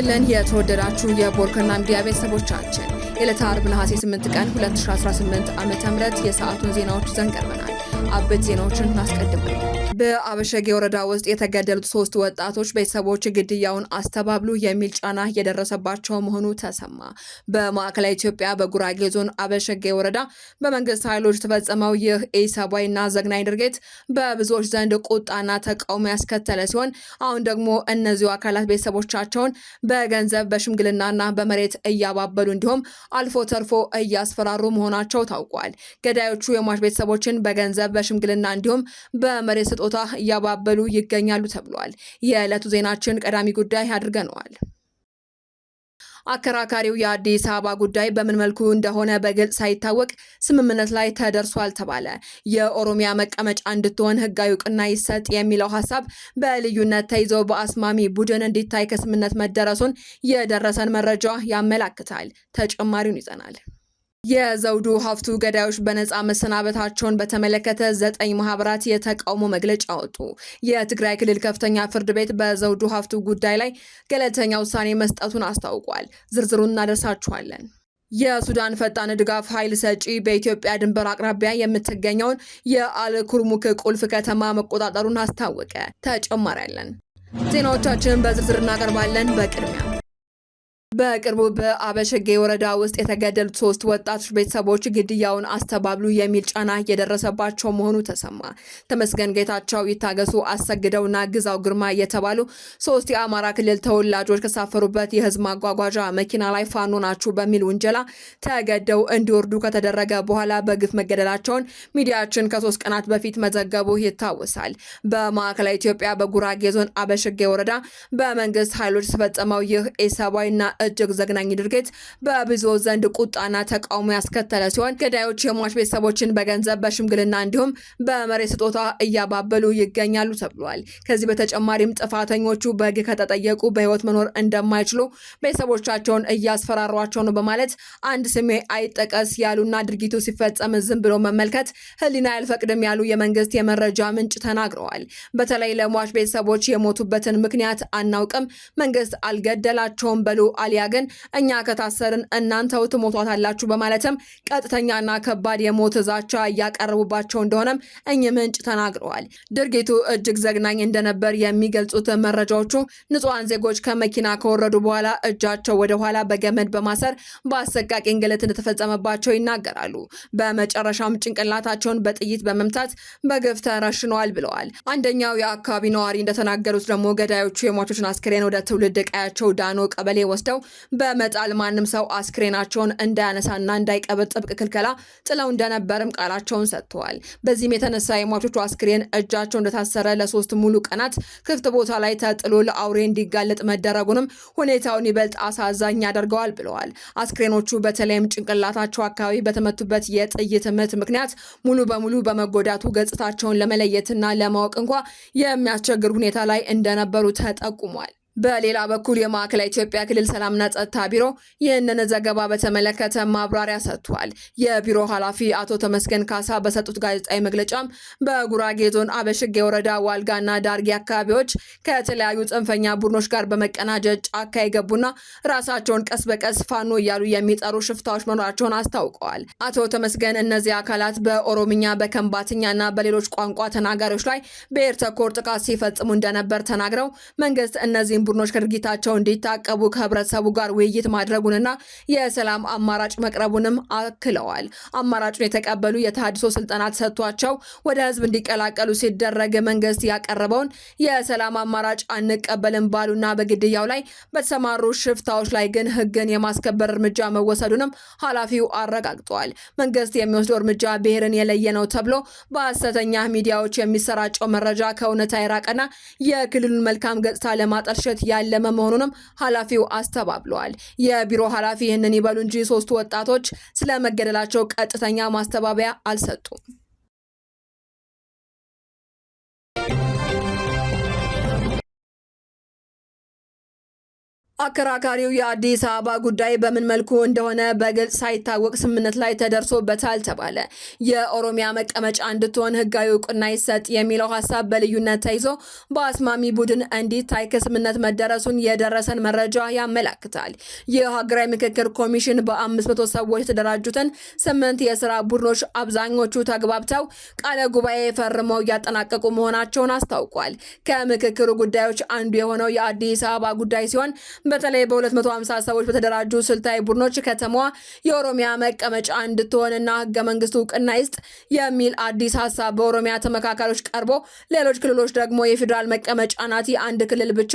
ይስጥልን የተወደዳችሁ የቦልከና ሚዲያ ቤተሰቦቻችን የዕለተ ዓርብ ነሐሴ 8 ቀን 2018 ዓ.ም የሰዓቱን ዜናዎች ይዘን ቀርበናል። አበይት ዜናዎችን እናስቀድማለን። በአበሸጌ ወረዳ ውስጥ የተገደሉት 3 ወጣቶች ቤተሰቦች ግድያውን አስተባብሉ የሚል ጫና የደረሰባቸው መሆኑ ተሰማ። በማዕከላዊ ኢትዮጵያ በጉራጌ ዞን አበሸጌ ወረዳ በመንግስት ኃይሎች ተፈጸመው ይህ ኢሰብአዊና ዘግናኝ ድርጊት በብዙዎች ዘንድ ቁጣና ተቃውሞ ያስከተለ ሲሆን አሁን ደግሞ እነዚሁ አካላት ቤተሰቦቻቸውን በገንዘብ በሽምግልናና በመሬት እያባበሉ እንዲሁም አልፎ ተርፎ እያስፈራሩ መሆናቸው ታውቋል። ገዳዮቹ የሟች ቤተሰቦችን በገንዘብ በሽምግልና እንዲሁም በመሬት ስጦታ እያባበሉ ይገኛሉ ተብሏል። የዕለቱ ዜናችን ቀዳሚ ጉዳይ አድርገነዋል። አከራካሪው የአዲስ አበባ ጉዳይ በምን መልኩ እንደሆነ በግልጽ ሳይታወቅ ስምምነት ላይ ተደርሷል ተባለ። የኦሮሚያ መቀመጫ እንድትሆን ህጋዊ እውቅና ይሰጥ የሚለው ሐሳብ በልዩነት ተይዞ በአስማሚ ቡድን እንዲታይ ከስምምነት መደረሱን የደረሰን መረጃ ያመላክታል። ተጨማሪውን ይዘናል። የዘውዱ ሀፍቱ ገዳዮች በነፃ መሰናበታቸውን በተመለከተ 9 ማህበራት የተቃውሞ መግለጫ ወጡ። የትግራይ ክልል ከፍተኛ ፍርድ ቤት በዘውዱ ሀፍቱ ጉዳይ ላይ ገለልተኛ ውሳኔ መስጠቱን አስታውቋል። ዝርዝሩን እናደርሳችኋለን። የሱዳን ፈጣን ድጋፍ ኃይል ሰጪ በኢትዮጵያ ድንበር አቅራቢያ የምትገኘውን የአልኩርሙክ ቁልፍ ከተማ መቆጣጠሩን አስታወቀ። ተጨማሪ ያለን ዜናዎቻችንን በዝርዝር እናቀርባለን። በቅርቡ በአበሸጌ ወረዳ ውስጥ የተገደሉት 3 ወጣቶች ቤተሰቦች ግድያውን አስተባብሉ የሚል ጫና የደረሰባቸው መሆኑ ተሰማ። ተመስገን ጌታቸው፣ ይታገሱ አሰግደውና ግዛው ግርማ የተባሉ 3 የአማራ ክልል ተወላጆች ከሳፈሩበት የህዝብ ማጓጓዣ መኪና ላይ ፋኖ ናችሁ በሚል ውንጀላ ተገደው እንዲወርዱ ከተደረገ በኋላ በግፍ መገደላቸውን ሚዲያችን ከ3 ቀናት በፊት መዘገቡ ይታወሳል። በማዕከላዊ ኢትዮጵያ በጉራጌ ዞን አበሸጌ ወረዳ በመንግስት ኃይሎች ተፈጸመው ይህ ኢሰብአዊና እጅግ ዘግናኝ ድርጊት በብዙ ዘንድ ቁጣና ተቃውሞ ያስከተለ ሲሆን ገዳዮች የሟች ቤተሰቦችን በገንዘብ በሽምግልና እንዲሁም በመሬት ስጦታ እያባበሉ ይገኛሉ ተብሏል። ከዚህ በተጨማሪም ጥፋተኞቹ በሕግ ከተጠየቁ በህይወት መኖር እንደማይችሉ ቤተሰቦቻቸውን እያስፈራሯቸው ነው በማለት አንድ ስሜ አይጠቀስ ያሉና ድርጊቱ ሲፈጸም ዝም ብሎ መመልከት ህሊና ያልፈቅድም ያሉ የመንግስት የመረጃ ምንጭ ተናግረዋል። በተለይ ለሟች ቤተሰቦች የሞቱበትን ምክንያት አናውቅም፣ መንግስት አልገደላቸውም በሉ አሊያ ግን እኛ ከታሰርን እናንተው ትሞቷታላችሁ በማለትም ቀጥተኛና ከባድ የሞት ዛቻ እያቀረቡባቸው እንደሆነም እኚህ ምንጭ ተናግረዋል። ድርጊቱ እጅግ ዘግናኝ እንደነበር የሚገልጹት መረጃዎቹ ንጹሃን ዜጎች ከመኪና ከወረዱ በኋላ እጃቸው ወደ ኋላ በገመድ በማሰር በአሰቃቂ እንግልት እንደተፈጸመባቸው ይናገራሉ። በመጨረሻም ጭንቅላታቸውን በጥይት በመምታት በግፍ ተረሽነዋል ብለዋል። አንደኛው የአካባቢ ነዋሪ እንደተናገሩት ደግሞ ገዳዮቹ የሟቾችን አስክሬን ወደ ትውልድ ቀያቸው ዳኖ ቀበሌ ወስደው በመጣል ማንም ሰው አስክሬናቸውን እንዳያነሳና እንዳይቀብር ጥብቅ ክልከላ ጥለው እንደነበርም ቃላቸውን ሰጥተዋል። በዚህም የተነሳ የሟቾቹ አስክሬን እጃቸው እንደታሰረ ለ3 ሙሉ ቀናት ክፍት ቦታ ላይ ተጥሎ ለአውሬ እንዲጋለጥ መደረጉንም ሁኔታውን ይበልጥ አሳዛኝ ያደርገዋል ብለዋል። አስክሬኖቹ በተለይም ጭንቅላታቸው አካባቢ በተመቱበት የጥይት ምት ምክንያት ሙሉ በሙሉ በመጎዳቱ ገጽታቸውን ለመለየትና ለማወቅ እንኳ የሚያስቸግር ሁኔታ ላይ እንደነበሩ ተጠቁሟል። በሌላ በኩል የማዕከላዊ ኢትዮጵያ ክልል ሰላምና ጸጥታ ቢሮ ይህንን ዘገባ በተመለከተ ማብራሪያ ሰጥቷል። የቢሮ ኃላፊ አቶ ተመስገን ካሳ በሰጡት ጋዜጣዊ መግለጫም በጉራጌ ዞን አበሸጌ ወረዳ ዋልጋና ዳርጌ አካባቢዎች ከተለያዩ ጽንፈኛ ቡድኖች ጋር በመቀናጀት ጫካ የገቡና ራሳቸውን ቀስ በቀስ ፋኖ እያሉ የሚጠሩ ሽፍታዎች መኖራቸውን አስታውቀዋል። አቶ ተመስገን እነዚህ አካላት በኦሮምኛ በከምባትኛና በሌሎች ቋንቋ ተናጋሪዎች ላይ ብሔር ተኮር ጥቃት ሲፈጽሙ እንደነበር ተናግረው መንግስት እነዚህ ቡድኖች ከድርጊታቸው እንዲታቀቡ ከህብረተሰቡ ጋር ውይይት ማድረጉንና የሰላም አማራጭ መቅረቡንም አክለዋል። አማራጩን የተቀበሉ የተሃድሶ ስልጠና ተሰጥቷቸው ወደ ህዝብ እንዲቀላቀሉ ሲደረግ መንግስት ያቀረበውን የሰላም አማራጭ አንቀበልም ባሉና በግድያው ላይ በተሰማሩ ሽፍታዎች ላይ ግን ህግን የማስከበር እርምጃ መወሰዱንም ኃላፊው አረጋግጠዋል። መንግስት የሚወስደው እርምጃ ብሔርን የለየ ነው ተብሎ በሐሰተኛ ሚዲያዎች የሚሰራጨው መረጃ ከእውነታ የራቀና የክልሉን መልካም ገጽታ ለማጠልሸት ያለመ መሆኑንም ኃላፊው አስተባብለዋል። የቢሮ ኃላፊ ይህንን ይበሉ እንጂ 3 ወጣቶች ስለመገደላቸው ቀጥተኛ ማስተባበያ አልሰጡም። አከራካሪው የአዲስ አበባ ጉዳይ በምን መልኩ እንደሆነ በግልጽ ሳይታወቅ ስምምነት ላይ ተደርሶበታል ተባለ። የኦሮሚያ መቀመጫ እንድትሆን ህጋዊ እውቅና ይሰጥ የሚለው ሀሳብ በልዩነት ተይዞ በአስማሚ ቡድን እንዲታይ ከስምምነት መደረሱን የደረሰን መረጃ ያመላክታል። የሀገራዊ ምክክር ኮሚሽን በ500 ሰዎች የተደራጁትን 8 የስራ ቡድኖች አብዛኞቹ ተግባብተው ቃለ ጉባኤ ፈርመው እያጠናቀቁ መሆናቸውን አስታውቋል። ከምክክሩ ጉዳዮች አንዱ የሆነው የአዲስ አበባ ጉዳይ ሲሆን በተለይ በ250 ሰዎች በተደራጁ ስልታዊ ቡድኖች ከተማዋ የኦሮሚያ መቀመጫ እንድትሆንና ህገ መንግስቱ እውቅና ይስጥ የሚል አዲስ ሀሳብ በኦሮሚያ ተመካካሪዎች ቀርቦ ሌሎች ክልሎች ደግሞ የፌዴራል መቀመጫ ናት፣ የአንድ ክልል ብቻ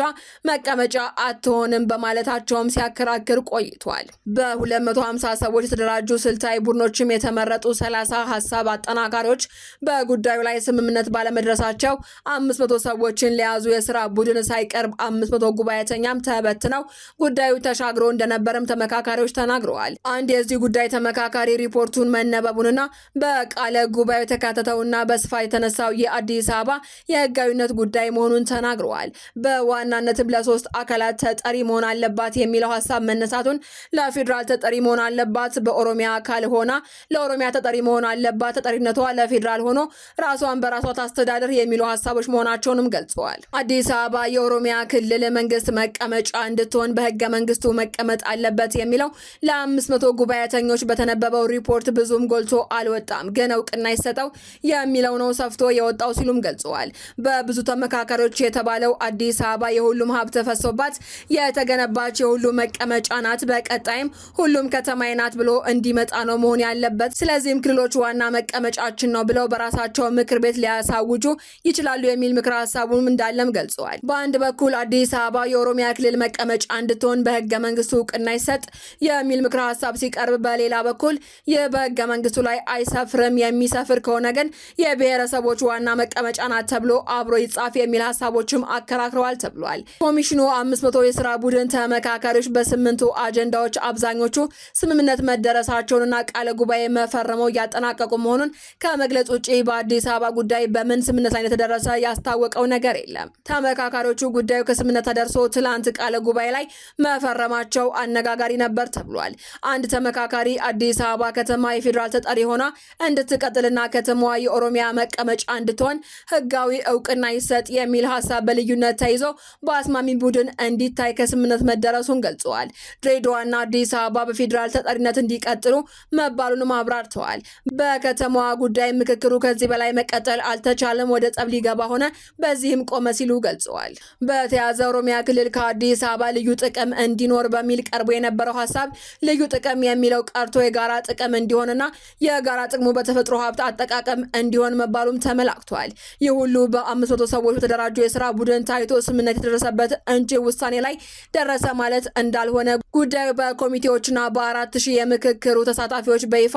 መቀመጫ አትሆንም በማለታቸውም ሲያከራክር ቆይቷል። በ250 ሰዎች የተደራጁ ስልታዊ ቡድኖችም የተመረጡ 30 ሀሳብ አጠናካሪዎች በጉዳዩ ላይ ስምምነት ባለመድረሳቸው 500 ሰዎችን ለያዙ የስራ ቡድን ሳይቀርብ 500 ጉባኤተኛም ተበትነው ጉዳዩ ተሻግሮ እንደነበረም ተመካካሪዎች ተናግረዋል። አንድ የዚህ ጉዳይ ተመካካሪ ሪፖርቱን መነበቡንና በቃለ ጉባኤው የተካተተውና በስፋት የተነሳው የአዲስ አበባ የህጋዊነት ጉዳይ መሆኑን ተናግረዋል። በዋናነትም ለሶስት አካላት ተጠሪ መሆን አለባት የሚለው ሀሳብ መነሳቱን፣ ለፌዴራል ተጠሪ መሆን አለባት፣ በኦሮሚያ አካል ሆና ለኦሮሚያ ተጠሪ መሆን አለባት፣ ተጠሪነቷ ለፌዴራል ሆኖ ራሷን በራሷ ታስተዳደር የሚሉ ሀሳቦች መሆናቸውንም ገልጸዋል። አዲስ አበባ የኦሮሚያ ክልል መንግስት መቀመጫ እንድትሆን በህገ መንግስቱ መቀመጥ አለበት የሚለው ለ500 ጉባኤተኞች በተነበበው ሪፖርት ብዙም ጎልቶ አልወጣም፣ ግን እውቅና ይሰጠው የሚለው ነው ሰፍቶ የወጣው ሲሉም ገልጸዋል። በብዙ ተመካካሪዎች የተባለው አዲስ አበባ የሁሉም ሀብት ፈሶባት የተገነባች የሁሉም መቀመጫ ናት፣ በቀጣይም ሁሉም ከተማዬ ናት ብሎ እንዲመጣ ነው መሆን ያለበት። ስለዚህም ክልሎች ዋና መቀመጫችን ነው ብለው በራሳቸው ምክር ቤት ሊያሳውጁ ይችላሉ የሚል ምክር ሀሳቡም እንዳለም ገልጸዋል። በአንድ በኩል አዲስ አበባ የኦሮሚያ ክልል መቀመጫ እንድትሆን በህገ መንግስቱ እውቅና ይሰጥ የሚል ምክረ ሀሳብ ሲቀርብ፣ በሌላ በኩል ይህ በህገ መንግስቱ ላይ አይሰፍርም፣ የሚሰፍር ከሆነ ግን የብሔረሰቦች ዋና መቀመጫ ናት ተብሎ አብሮ ይጻፍ የሚል ሀሳቦችም አከራክረዋል ተብሏል። ኮሚሽኑ 500 የስራ ቡድን ተመካካሪዎች በ8ቱ አጀንዳዎች አብዛኞቹ ስምምነት መደረሳቸውንና ቃለ ጉባኤ መፈረመው እያጠናቀቁ መሆኑን ከመግለጽ ውጭ በአዲስ አበባ ጉዳይ በምን ስምምነት ላይ የተደረሰ ያስታወቀው ነገር የለም። ተመካካሪዎቹ ጉዳዩ ከስምምነት ተደርሶ ትላንት ቃለ ጉባኤ ላይ መፈረማቸው አነጋጋሪ ነበር ተብሏል። አንድ ተመካካሪ አዲስ አበባ ከተማ የፌዴራል ተጠሪ ሆና እንድትቀጥልና ከተማዋ የኦሮሚያ መቀመጫ እንድትሆን ህጋዊ እውቅና ይሰጥ የሚል ሀሳብ በልዩነት ተይዞ በአስማሚ ቡድን እንዲታይ ከስምምነት መደረሱን ገልጸዋል። ድሬዳዋና አዲስ አበባ በፌዴራል ተጠሪነት እንዲቀጥሉ መባሉንም አብራርተዋል። በከተማዋ ጉዳይ ምክክሩ ከዚህ በላይ መቀጠል አልተቻለም፣ ወደ ጠብ ሊገባ ሆነ፣ በዚህም ቆመ ሲሉ ገልጸዋል። በተያዘ ኦሮሚያ ክልል ከአዲስ አበባ ልዩ ጥቅም እንዲኖር በሚል ቀርቦ የነበረው ሀሳብ ልዩ ጥቅም የሚለው ቀርቶ የጋራ ጥቅም እንዲሆንና የጋራ ጥቅሙ በተፈጥሮ ሀብት አጠቃቀም እንዲሆን መባሉም ተመላክቷል። ይህ ሁሉ በ500 ሰዎች በተደራጁ የስራ ቡድን ታይቶ ስምምነት የተደረሰበት እንጂ ውሳኔ ላይ ደረሰ ማለት እንዳልሆነ ጉዳዩ በኮሚቴዎችና በ4000 የምክክሩ ተሳታፊዎች በይፋ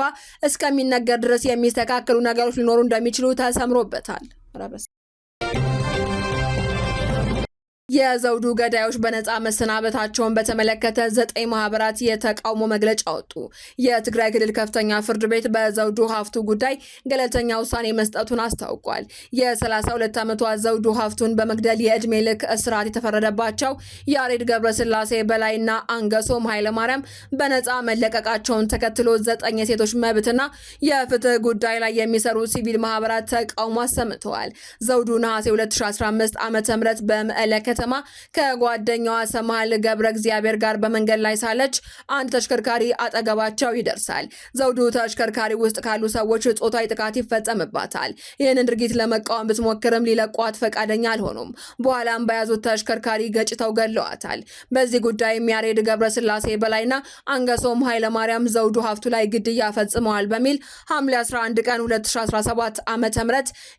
እስከሚነገር ድረስ የሚስተካከሉ ነገሮች ሊኖሩ እንደሚችሉ ተሰምሮበታል። የዘውዱ ገዳዮች በነጻ መሰናበታቸውን በተመለከተ 9 ማህበራት የተቃውሞ መግለጫ ወጡ። የትግራይ ክልል ከፍተኛ ፍርድ ቤት በዘውዱ ሀፍቱ ጉዳይ ገለልተኛ ውሳኔ መስጠቱን አስታውቋል። የ32 ዓመቷ ዘውዱ ሀፍቱን በመግደል የዕድሜ ልክ እስራት የተፈረደባቸው ያሬድ ገብረስላሴ በላይና አንገሶም ኃይለማርያም በነጻ መለቀቃቸውን ተከትሎ 9 የሴቶች መብትና የፍትህ ጉዳይ ላይ የሚሰሩ ሲቪል ማህበራት ተቃውሞ አሰምተዋል። ዘውዱ ነሐሴ 2015 ዓ.ም በመቀለ ከተማ ከጓደኛዋ ሰማል ገብረ እግዚአብሔር ጋር በመንገድ ላይ ሳለች አንድ ተሽከርካሪ አጠገባቸው ይደርሳል። ዘውዱ ተሽከርካሪ ውስጥ ካሉ ሰዎች ጾታዊ ጥቃት ይፈጸምባታል። ይህንን ድርጊት ለመቃወም ብትሞክርም ሊለቋት ፈቃደኛ አልሆኑም። በኋላም በያዙት ተሽከርካሪ ገጭተው ገለዋታል። በዚህ ጉዳይም ያሬድ ገብረስላሴ በላይና አንገሶም ኃይለማርያም ዘውዱ ሀፍቱ ላይ ግድያ ፈጽመዋል በሚል ሐምሌ 11 ቀን 2017 ዓ.ም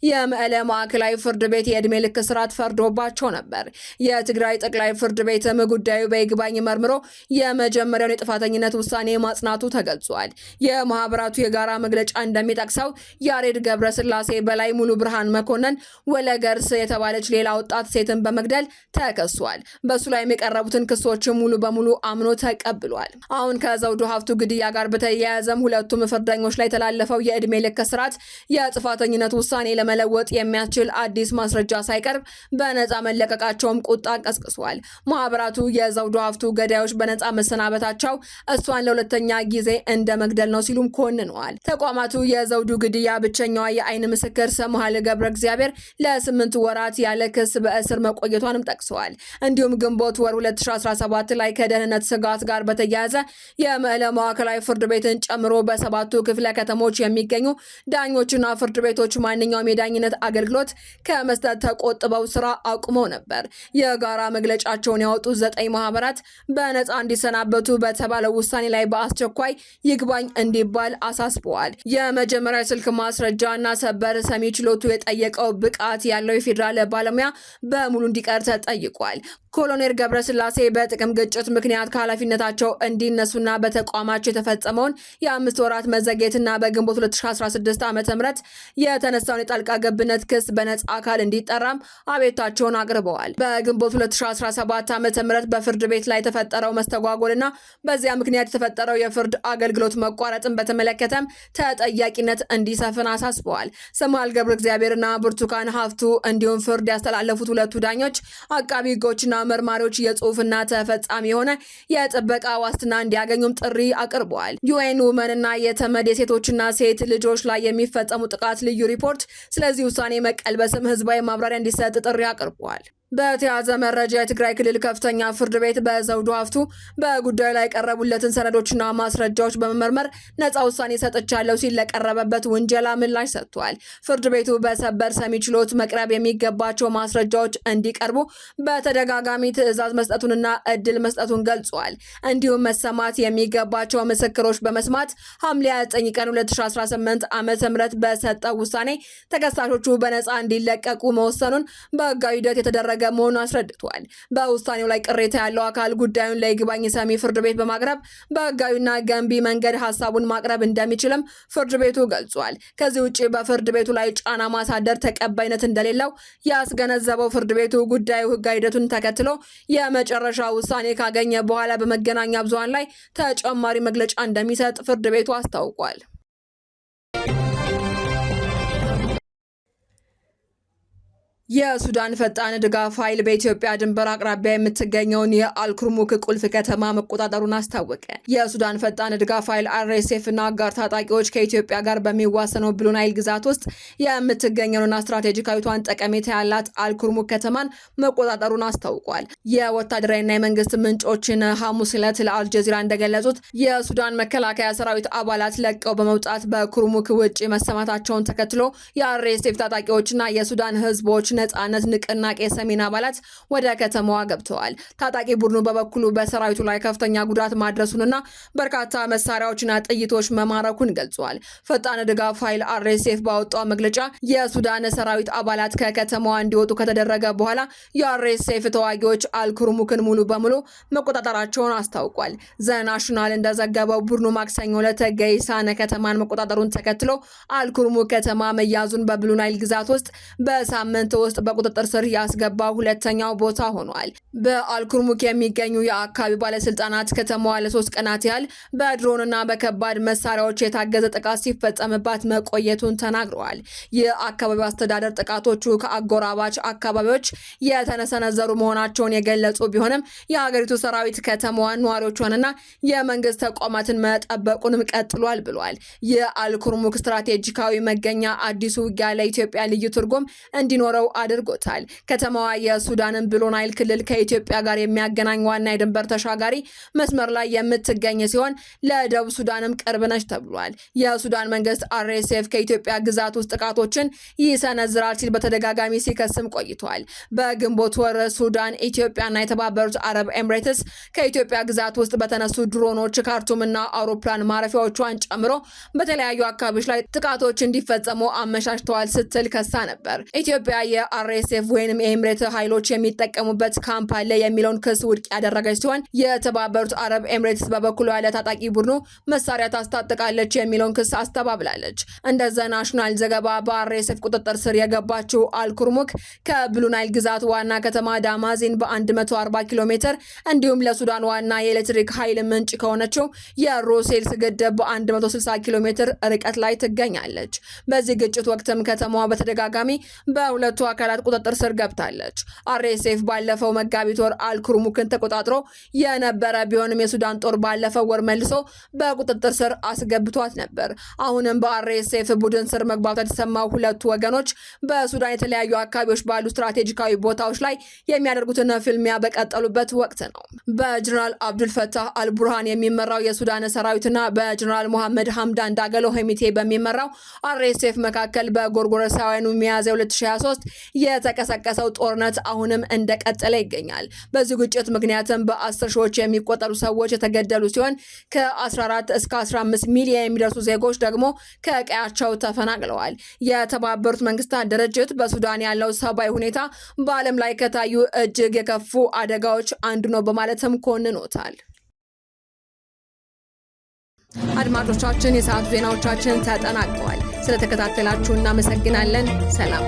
የመቀለ ማዕከላዊ ፍርድ ቤት የዕድሜ ልክ እስራት ፈርዶባቸው ነበር። የትግራይ ጠቅላይ ፍርድ ቤትም ጉዳዩ በይግባኝ መርምሮ የመጀመሪያውን የጥፋተኝነት ውሳኔ ማጽናቱ ተገልጿል። የማህበራቱ የጋራ መግለጫ እንደሚጠቅሰው ያሬድ ገብረስላሴ በላይ ሙሉ ብርሃን መኮንን ወለገርስ የተባለች ሌላ ወጣት ሴትን በመግደል ተከሷል። በሱ ላይ የቀረቡትን ክሶች ሙሉ በሙሉ አምኖ ተቀብሏል። አሁን ከዘውዱ ሀፍቱ ግድያ ጋር በተያያዘም ሁለቱም ፍርደኞች ላይ የተላለፈው የዕድሜ ልክ እስራት የጥፋተኝነት ውሳኔ ለመለወጥ የሚያስችል አዲስ ማስረጃ ሳይቀርብ በነጻ መለቀቃቸውም ቁጣ ቀስቅሷል። ማህበራቱ የዘውዱ ሀፍቱ ገዳዮች በነጻ መሰናበታቸው እሷን ለሁለተኛ ጊዜ እንደ መግደል ነው ሲሉም ኮንነዋል። ተቋማቱ የዘውዱ ግድያ ብቸኛዋ የአይን ምስክር ሰምሃል ገብረ እግዚአብሔር ለ8 ወራት ያለ ክስ በእስር መቆየቷንም ጠቅሰዋል። እንዲሁም ግንቦት ወር 2017 ላይ ከደህንነት ስጋት ጋር በተያያዘ የመቀለ ማዕከላዊ ፍርድ ቤትን ጨምሮ በሰባቱ ክፍለ ከተሞች የሚገኙ ዳኞችና ፍርድ ቤቶች ማንኛውም የዳኝነት አገልግሎት ከመስጠት ተቆጥበው ስራ አቁመው ነበር። የጋራ መግለጫቸውን ያወጡት 9 ማህበራት በነጻ እንዲሰናበቱ በተባለው ውሳኔ ላይ በአስቸኳይ ይግባኝ እንዲባል አሳስበዋል። የመጀመሪያ ስልክ ማስረጃና ሰበር ሰሚ ችሎቱ የጠየቀው ብቃት ያለው የፌዴራል ባለሙያ በሙሉ እንዲቀር ተጠይቋል። ኮሎኔል ገብረስላሴ በጥቅም ግጭት ምክንያት ከኃላፊነታቸው እንዲነሱና በተቋማቸው የተፈጸመውን የ5 ወራት መዘግየትና በግንቦት 2016 ዓ.ም የተነሳውን የጣልቃ ገብነት ክስ በነጻ አካል እንዲጠራም አቤቱታቸውን አቅርበዋል። በግንቦት 2017 ዓ.ም በፍርድ ቤት ላይ የተፈጠረው መስተጓጎልና በዚያ ምክንያት የተፈጠረው የፍርድ አገልግሎት መቋረጥን በተመለከተም ተጠያቂነት እንዲሰፍን አሳስበዋል። ሰምሃል ገብረ እግዚአብሔርና ብርቱካን ሀፍቱ እንዲሁም ፍርድ ያስተላለፉት ሁለቱ ዳኞች አቃቢ ሕጎችና መርማሪዎች የጽሁፍና ተፈጻሚ የሆነ የጥበቃ ዋስትና እንዲያገኙም ጥሪ አቅርበዋል። ዩኤን ውመን እና የተመድ የሴቶችና ሴት ልጆች ላይ የሚፈጸሙ ጥቃት ልዩ ሪፖርት ስለዚህ ውሳኔ መቀልበስም ህዝባዊ ማብራሪያ እንዲሰጥ ጥሪ አቅርበዋል። በተያዘ መረጃ የትግራይ ክልል ከፍተኛ ፍርድ ቤት በዘውዱ ሀፍቱ በጉዳዩ ላይ የቀረቡለትን ሰነዶችና ማስረጃዎች በመመርመር ነጻ ውሳኔ ሰጥቻለሁ ሲል ለቀረበበት ውንጀላ ምላሽ ሰጥቷል። ፍርድ ቤቱ በሰበር ሰሚ ችሎት መቅረብ የሚገባቸው ማስረጃዎች እንዲቀርቡ በተደጋጋሚ ትዕዛዝ መስጠቱንና እድል መስጠቱን ገልጿል። እንዲሁም መሰማት የሚገባቸው ምስክሮች በመስማት ሐምሌ 9 ቀን 2018 ዓ.ም በሰጠው ውሳኔ ተከሳሾቹ በነጻ እንዲለቀቁ መወሰኑን በህጋዊ ሂደት የተደረገ መሆኑን አስረድቷል። በውሳኔው ላይ ቅሬታ ያለው አካል ጉዳዩን ለይግባኝ ሰሚ ፍርድ ቤት በማቅረብ በህጋዊና ገንቢ መንገድ ሀሳቡን ማቅረብ እንደሚችልም ፍርድ ቤቱ ገልጿል። ከዚህ ውጭ በፍርድ ቤቱ ላይ ጫና ማሳደር ተቀባይነት እንደሌለው ያስገነዘበው ፍርድ ቤቱ ጉዳዩ ህጋዊ ሂደቱን ተከትሎ የመጨረሻ ውሳኔ ካገኘ በኋላ በመገናኛ ብዙሃን ላይ ተጨማሪ መግለጫ እንደሚሰጥ ፍርድ ቤቱ አስታውቋል። የሱዳን ፈጣን ድጋፍ ኃይል በኢትዮጵያ ድንበር አቅራቢያ የምትገኘውን የአልኩርሙክ ቁልፍ ከተማ መቆጣጠሩን አስታወቀ። የሱዳን ፈጣን ድጋፍ ኃይል አርኤስኤፍ እና አጋር ታጣቂዎች ከኢትዮጵያ ጋር በሚዋሰነው ብሉ ናይል ግዛት ውስጥ የምትገኘውና ስትራቴጂካዊቷን ጠቀሜታ ያላት አልኩርሙክ ከተማን መቆጣጠሩን አስታውቋል። የወታደራዊና የመንግስት ምንጮችን ሐሙስ ዕለት ለአልጀዚራ እንደገለጹት የሱዳን መከላከያ ሰራዊት አባላት ለቀው በመውጣት በኩርሙክ ውጭ መሰማታቸውን ተከትሎ የአርኤስኤፍ ታጣቂዎችና የሱዳን ህዝቦች ነጻነት ንቅናቄ ሰሜን አባላት ወደ ከተማዋ ገብተዋል። ታጣቂ ቡድኑ በበኩሉ በሰራዊቱ ላይ ከፍተኛ ጉዳት ማድረሱንና በርካታ መሳሪያዎችና ጥይቶች መማረኩን ገልጿል። ፈጣን ድጋፍ ኃይል አርኤስኤፍ ባወጣው መግለጫ የሱዳን ሰራዊት አባላት ከከተማዋ እንዲወጡ ከተደረገ በኋላ የአርኤስኤፍ ተዋጊዎች አልኩርሙክን ሙሉ በሙሉ መቆጣጠራቸውን አስታውቋል። ዘናሽናል እንደዘገበው ቡድኑ ማክሰኞ ዕለት ገይሳነ ከተማን መቆጣጠሩን ተከትሎ አልኩርሙክ ከተማ መያዙን በብሉ ናይል ግዛት ውስጥ በሳምንት ውስጥ በቁጥጥር ስር ያስገባ ሁለተኛው ቦታ ሆኗል። በአልኩርሙክ የሚገኙ የአካባቢ ባለስልጣናት ከተማዋ ለ3 ቀናት ያህል በድሮንና በከባድ መሳሪያዎች የታገዘ ጥቃት ሲፈጸምባት መቆየቱን ተናግረዋል። የአካባቢው አስተዳደር ጥቃቶቹ ከአጎራባች አካባቢዎች የተሰነዘሩ መሆናቸውን የገለጹ ቢሆንም የሀገሪቱ ሰራዊት ከተማዋን ነዋሪዎቿንና የመንግስት ተቋማትን መጠበቁንም ቀጥሏል ብሏል። የአልኩርሙክ ስትራቴጂካዊ መገኛ አዲሱ ውጊያ ለኢትዮጵያ ልዩ ትርጉም እንዲኖረው አድርጎታል። ከተማዋ የሱዳንን ብሉ ናይል ክልል ከኢትዮጵያ ጋር የሚያገናኝ ዋና የድንበር ተሻጋሪ መስመር ላይ የምትገኝ ሲሆን ለደቡብ ሱዳንም ቅርብ ነች ተብሏል። የሱዳን መንግስት አርኤስኤፍ ከኢትዮጵያ ግዛት ውስጥ ጥቃቶችን ይሰነዝራል ሲል በተደጋጋሚ ሲከስም ቆይቷል። በግንቦት ወር ሱዳን፣ ኢትዮጵያና የተባበሩት አረብ ኤምሬትስ ከኢትዮጵያ ግዛት ውስጥ በተነሱ ድሮኖች ካርቱምና አውሮፕላን ማረፊያዎቿን ጨምሮ በተለያዩ አካባቢዎች ላይ ጥቃቶች እንዲፈጸሙ አመቻችተዋል ስትል ከሳ ነበር። ኢትዮጵያ የአርኤስኤፍ ወይንም የኤምሬት ኃይሎች የሚጠቀሙበት ካምፕ አለ የሚለውን ክስ ውድቅ ያደረገች ሲሆን የተባበሩት አረብ ኤምሬትስ በበኩሉ ያለ ታጣቂ ቡድኑ መሳሪያ ታስታጥቃለች የሚለውን ክስ አስተባብላለች። እንደ ዘናሽናል ዘገባ በአርኤስኤፍ ቁጥጥር ስር የገባችው አልኩርሙክ ከብሉ ናይል ግዛት ዋና ከተማ ዳማዚን በ140 ኪሎ ሜትር እንዲሁም ለሱዳን ዋና የኤሌክትሪክ ኃይል ምንጭ ከሆነችው የሮሴልስ ግድብ በ160 ኪሎ ሜትር ርቀት ላይ ትገኛለች። በዚህ ግጭት ወቅትም ከተማዋ በተደጋጋሚ በሁለቱ አካላት ቁጥጥር ስር ገብታለች። አርኤስኤፍ ባለፈው መጋቢት ወር አልኩርሙክን ተቆጣጥሮ የነበረ ቢሆንም የሱዳን ጦር ባለፈው ወር መልሶ በቁጥጥር ስር አስገብቷት ነበር። አሁንም በአርኤስኤፍ ቡድን ስር መግባቷ የተሰማው ሁለቱ ወገኖች በሱዳን የተለያዩ አካባቢዎች ባሉ ስትራቴጂካዊ ቦታዎች ላይ የሚያደርጉትን ፍልሚያ በቀጠሉበት ወቅት ነው። በጀነራል አብዱልፈታህ አልቡርሃን የሚመራው የሱዳን ሰራዊትና በጀነራል መሐመድ ሐምዳን ዳገሎ ሄሚቴ በሚመራው አርኤስኤፍ መካከል በጎርጎሮሳውያኑ ሚያዝያ 2023 የተቀሰቀሰው ጦርነት አሁንም እንደቀጠለ ይገኛል። በዚህ ግጭት ምክንያትም በ10 ሺዎች የሚቆጠሩ ሰዎች የተገደሉ ሲሆን ከ14 እስከ 15 ሚሊዮን የሚደርሱ ዜጎች ደግሞ ከቀያቸው ተፈናቅለዋል። የተባበሩት መንግስታት ድርጅት በሱዳን ያለው ሰብአዊ ሁኔታ በዓለም ላይ ከታዩ እጅግ የከፉ አደጋዎች አንዱ ነው በማለትም ኮንኖታል። አድማጮቻችን፣ የሰዓቱ ዜናዎቻችን ተጠናቀዋል። ስለተከታተላችሁ እናመሰግናለን። ሰላም።